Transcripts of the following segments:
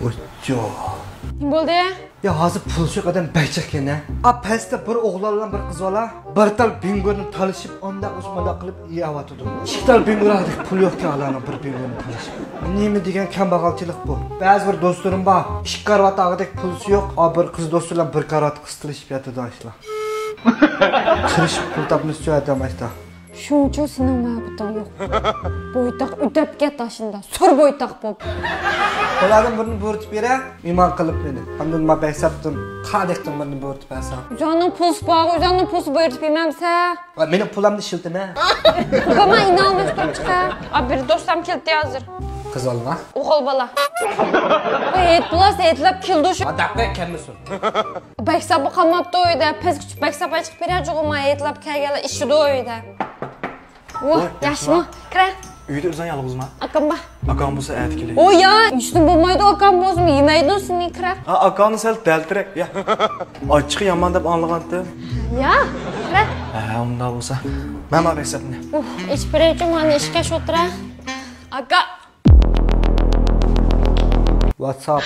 O'cho. Nima bo'ldi? Ya hozir pul shu qadam baychakana. A pastda bir o'g'lon bilan bir qiz bola bir tal bingoni talishib, onda o'smada qilib yeyotdi. Ikki tal bingorlik pul yo'q alarni bir bingoni talishib. Nima degan kambag'alchilik bu? Ba'zi bir do'stlarim bor, 2 karat og'idek pulsi yo'q, a bir qiz do'sti bilan 1 karat qistilishib yotadi ashlar. Kirishib pul topmish jo'yatamaydi. Shuncha sening ma'buting yo'q. Bo'ytoq o'tib ketashingda, sur bo'ytoq bo'p. Ulardan birini bo'rtib bera, iymon qilib meni. Hamda nima hisobdan qadaqdan birini bo'rtib bersa. O'zingning pul bor, o'zingning pul bo'rtib bermamsa. Va meni pulimni shiltama. Pulga inonmasdan chiqar. A bir do'stim keldi hozir. Qiz olma. O'g'il bola. Voy, plus etlab keldi shu. Adabda ekanmisan. Baksab qolmabdi uyda. Pes kuchib baksab chiqib berajog'im, etlab kelganlar ishida uyda. Voh, yaxshimi? Kira. Uyda o'zing yolg'izmi? Akam bor. Akam bo'lsa ayt kelay. O ya, ishdan bo'lmaydi akam bo'lsin, yemaydi seni kira. Ha, akani sal daltirak. Ya. Ochiq yomon deb anlaganda. Ya, kira. Ha, unda bo'lsa. Mana baksabni. Ich beraychi, meni ishga sho'tira. Aka. WhatsApp.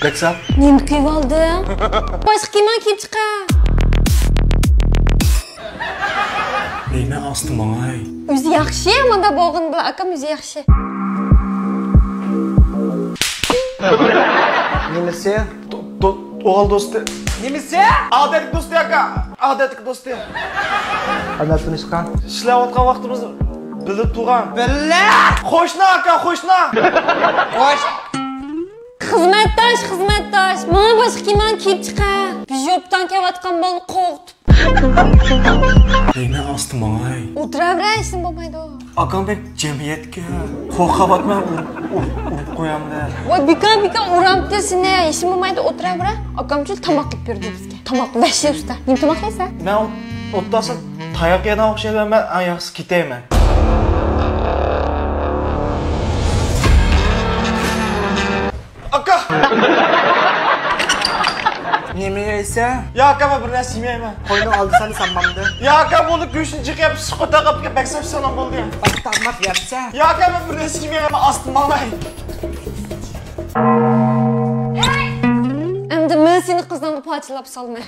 Baksab. Nima qilib oldi? Boshqa kimman kelib chiqar? Nima ostim ay. O'zi yaxshi, menda bo'g'in bilan akam o'zi yaxshi. Nimasi? O'g'il do'sti. Nimasi? Odatli do'sti aka. Odatli do'sti. Qanday tanishgan? Ishlayotgan vaqtimiz bilib turgan. Billa! Qo'shni aka, qo'shni. Qo'sh. Xizmatdosh. Mana boshqa kimman kelib chiqar? Bijobdan kelayotgan bo'lni qo'rqitib. Nima ostim ay. O'tiraveraysin bo'lmaydi. Akambek jamiyatga qo'rqabatman urib qo'yamda. Voy bika uramdi seni, ishim bo'lmaydi, o'tiraver. Akamchil tomoq qilib berdi bizga. Tomoq vashi usta. Nima tomoq yeysan? Men o'ttasi tayoq yegan o'xshayman, men ayoqsiz ketayman. Aka! Nima yeysan? Ya aka, men bir narsa yemayman. Qo'yni oldi seni sanmamdi. Ya aka, buni go'shtni jiqib, suqota qilib baksam salom bo'ldi. Taqmat yapsa. Ya aka, men bir narsa yemayman, ostim olmay. Endi men seni qizdan pochilab solmay.